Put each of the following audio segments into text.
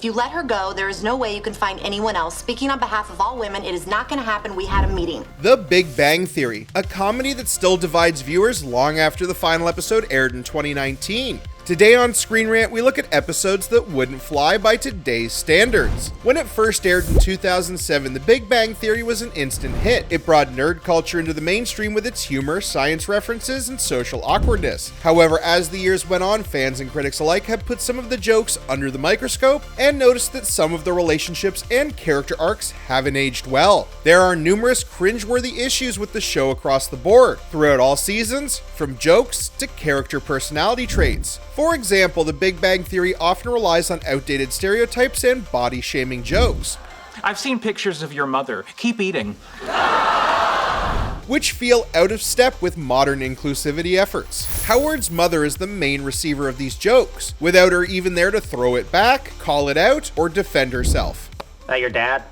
If you let her go, there is no way you can find anyone else. Speaking on behalf of all women, it is not going to happen. We had a meeting. The Big Bang Theory, a comedy that still divides viewers long after the final episode aired in 2019. Today on ScreenRant, we look at episodes that wouldn't fly by today's standards. When it first aired in 2007, The Big Bang Theory was an instant hit. It brought nerd culture into the mainstream with its humor, science references, and social awkwardness. However, as the years went on, fans and critics alike have put some of the jokes under the microscope and noticed that some of the relationships and character arcs haven't aged well. There are numerous cringeworthy issues with the show across the board, throughout all seasons, from jokes to character personality traits. For example, The Big Bang Theory often relies on outdated stereotypes and body-shaming jokes. I've seen pictures of your mother. Keep eating. Which feel out of step with modern inclusivity efforts. Howard's mother is the main receiver of these jokes, without her even there to throw it back, call it out, or defend herself. That your dad?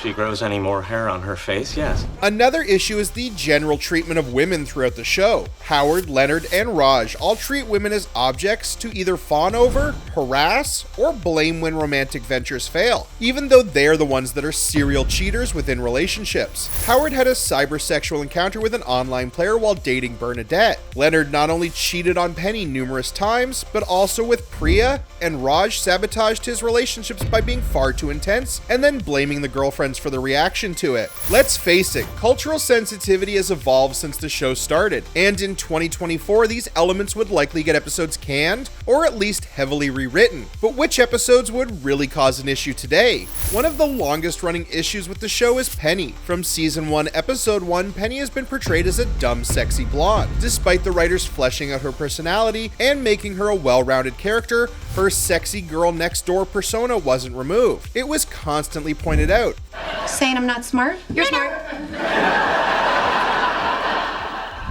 She grows any more hair on her face, yes. Another issue is the general treatment of women throughout the show. Howard, Leonard, and Raj all treat women as objects to either fawn over, harass, or blame when romantic ventures fail, even though they're the ones that are serial cheaters within relationships. Howard had a cybersexual encounter with an online player while dating Bernadette. Leonard not only cheated on Penny numerous times, but also with Priya, and Raj sabotaged his relationships by being far too intense and then blaming the girlfriend for the reaction to it. Let's face it, cultural sensitivity has evolved since the show started, and in 2024 these elements would likely get episodes canned or at least heavily rewritten. But which episodes would really cause an issue today? One of the longest running issues with the show is Penny. From season 1, episode 1, Penny has been portrayed as a dumb, sexy blonde. Despite the writers fleshing out her personality and making her a well-rounded character, her sexy girl next door persona wasn't removed. It was constantly pointed out. Saying I'm not smart? You're smart.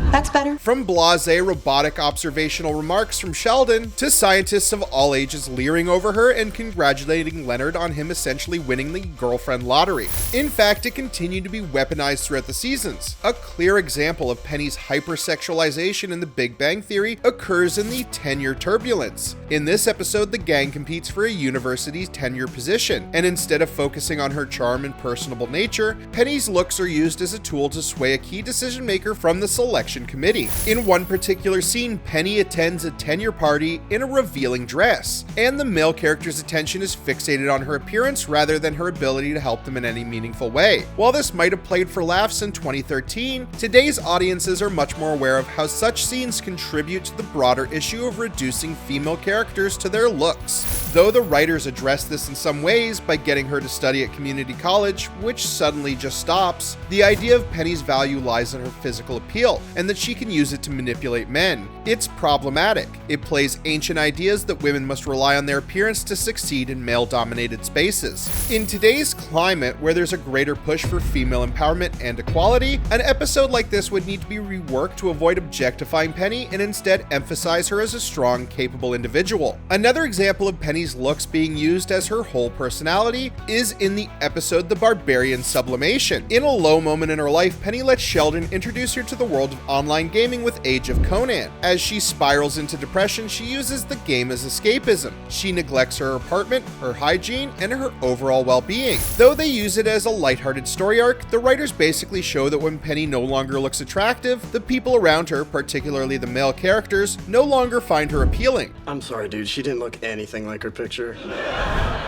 That's better. From blasé, robotic observational remarks from Sheldon to scientists of all ages leering over her and congratulating Leonard on him essentially winning the girlfriend lottery. In fact, it continued to be weaponized throughout the seasons. A clear example of Penny's hypersexualization in The Big Bang Theory occurs in the tenure turbulence. In this episode, the gang competes for a university's tenure position, and instead of focusing on her charm and personable nature, Penny's looks are used as a tool to sway a key decision maker from the selection committee. In one particular scene, Penny attends a tenure party in a revealing dress, and the male character's attention is fixated on her appearance rather than her ability to help them in any meaningful way. While this might have played for laughs in 2013, today's audiences are much more aware of how such scenes contribute to the broader issue of reducing female characters to their looks. Though the writers address this in some ways by getting her to study at community college, which suddenly just stops, the idea of Penny's value lies in her physical appeal, and that she can use it to manipulate men. It's problematic. It plays ancient ideas that women must rely on their appearance to succeed in male-dominated spaces. In today's climate, where there's a greater push for female empowerment and equality, an episode like this would need to be reworked to avoid objectifying Penny and instead emphasize her as a strong, capable individual. Another example of Penny's looks being used as her whole personality is in the episode The Barbarian Sublimation. In a low moment in her life, Penny lets Sheldon introduce her to the world of online gaming with Age of Conan. As she spirals into depression, she uses the game as escapism. She neglects her apartment, her hygiene, and her overall well-being. Though they use it as a lighthearted story arc, the writers basically show that when Penny no longer looks attractive, the people around her, particularly the male characters, no longer find her appealing. I'm sorry, dude, she didn't look anything like her picture.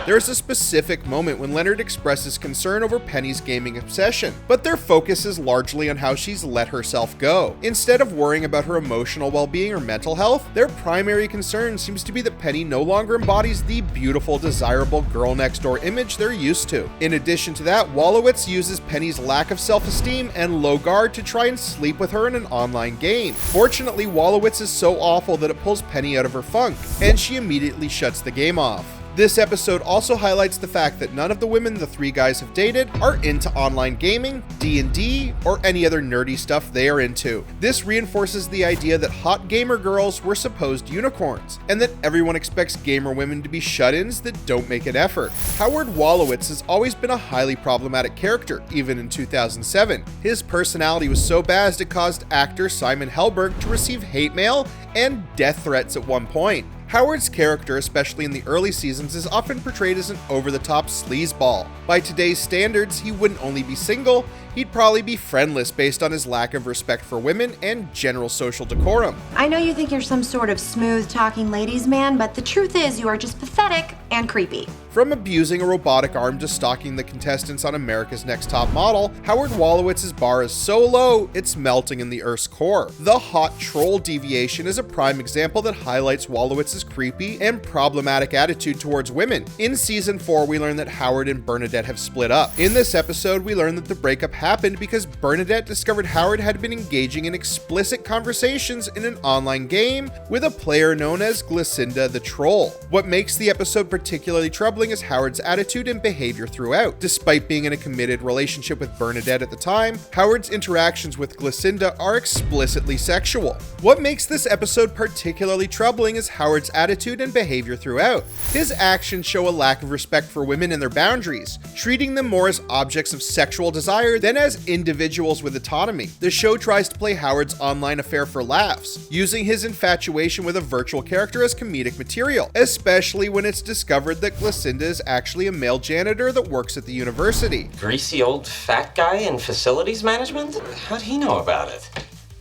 There's a specific moment when Leonard expresses concern over Penny's gaming obsession, but their focus is largely on how she's let herself go. Instead of worrying about her emotional well-being or mental health, their primary concern seems to be that Penny no longer embodies the beautiful, desirable girl next door image they're used to. In addition to that, Wolowitz uses Penny's lack of self-esteem and low guard to try and sleep with her in an online game. Fortunately, Wolowitz is so awful that it pulls Penny out of her funk, and she immediately shuts the game off. This episode also highlights the fact that none of the women the three guys have dated are into online gaming, D&D, or any other nerdy stuff they are into. This reinforces the idea that hot gamer girls were supposed unicorns, and that everyone expects gamer women to be shut-ins that don't make an effort. Howard Wolowitz has always been a highly problematic character, even in 2007. His personality was so bad it caused actor Simon Helberg to receive hate mail and death threats at one point. Howard's character, especially in the early seasons, is often portrayed as an over-the-top sleazeball. By today's standards, he wouldn't only be single, he'd probably be friendless based on his lack of respect for women and general social decorum. I know you think you're some sort of smooth-talking ladies' man, but the truth is you are just pathetic and creepy. From abusing a robotic arm to stalking the contestants on America's Next Top Model, Howard Wolowitz's bar is so low, it's melting in the Earth's core. The hot troll deviation is a prime example that highlights Wolowitz's creepy and problematic attitude towards women. In season 4, we learn that Howard and Bernadette have split up. In this episode, we learn that the breakup happened because Bernadette discovered Howard had been engaging in explicit conversations in an online game with a player known as Glacinda the Troll. What makes the episode particularly troubling is Howard's attitude and behavior throughout. Despite being in a committed relationship with Bernadette at the time, Howard's interactions with Glacinda are explicitly sexual. What makes this episode particularly troubling is Howard's attitude and behavior throughout. His actions show a lack of respect for women and their boundaries, treating them more as objects of sexual desire than as individuals with autonomy. The show tries to play Howard's online affair for laughs, using his infatuation with a virtual character as comedic material, especially when it's discovered that Glacinda is actually a male janitor that works at the university. Greasy old fat guy in facilities management? How'd he know about it?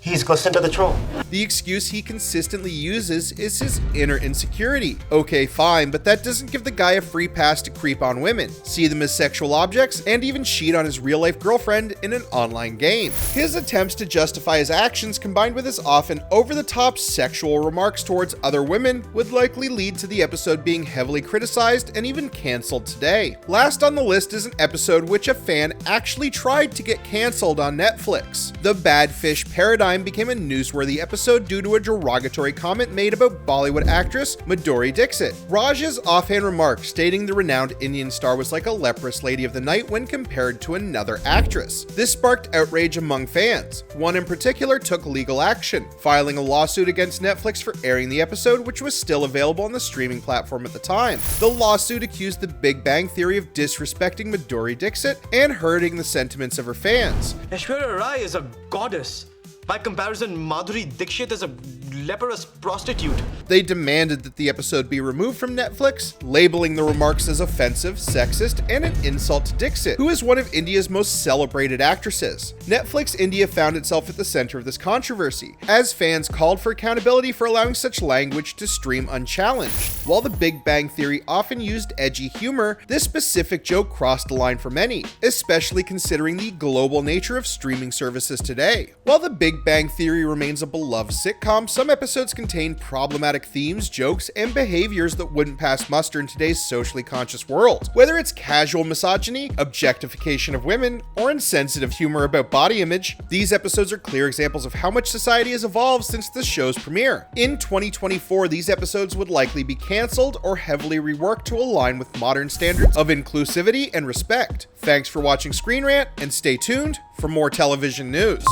He's Glacinda the Troll. The excuse he consistently uses is his inner insecurity. Okay, fine, but that doesn't give the guy a free pass to creep on women, see them as sexual objects, and even cheat on his real-life girlfriend in an online game. His attempts to justify his actions combined with his often over-the-top sexual remarks towards other women would likely lead to the episode being heavily criticized and even cancelled today. Last on the list is an episode which a fan actually tried to get cancelled on Netflix. The Bad Fish Paradigm became a newsworthy episode due to a derogatory comment made about Bollywood actress Madhuri Dixit. Raj's offhand remark stating the renowned Indian star was like a leprous lady of the night when compared to another actress. This sparked outrage among fans. One in particular took legal action, filing a lawsuit against Netflix for airing the episode, which was still available on the streaming platform at the time. The lawsuit accused The Big Bang Theory of disrespecting Madhuri Dixit and hurting the sentiments of her fans. Aishwarya Rai is a goddess. By comparison, Madhuri Dixit is a leprous prostitute. They demanded that the episode be removed from Netflix, labeling the remarks as offensive, sexist, and an insult to Dixit, who is one of India's most celebrated actresses. Netflix India found itself at the center of this controversy, as fans called for accountability for allowing such language to stream unchallenged. While The Big Bang Theory often used edgy humor, this specific joke crossed the line for many, especially considering the global nature of streaming services today. While The Big Bang Theory remains a beloved sitcom, some episodes contain problematic themes, jokes, and behaviors that wouldn't pass muster in today's socially conscious world. Whether it's casual misogyny, objectification of women, or insensitive humor about body image, these episodes are clear examples of how much society has evolved since the show's premiere. In 2024, these episodes would likely be cancelled or heavily reworked to align with modern standards of inclusivity and respect. Thanks for watching Screen Rant, and stay tuned for more television news.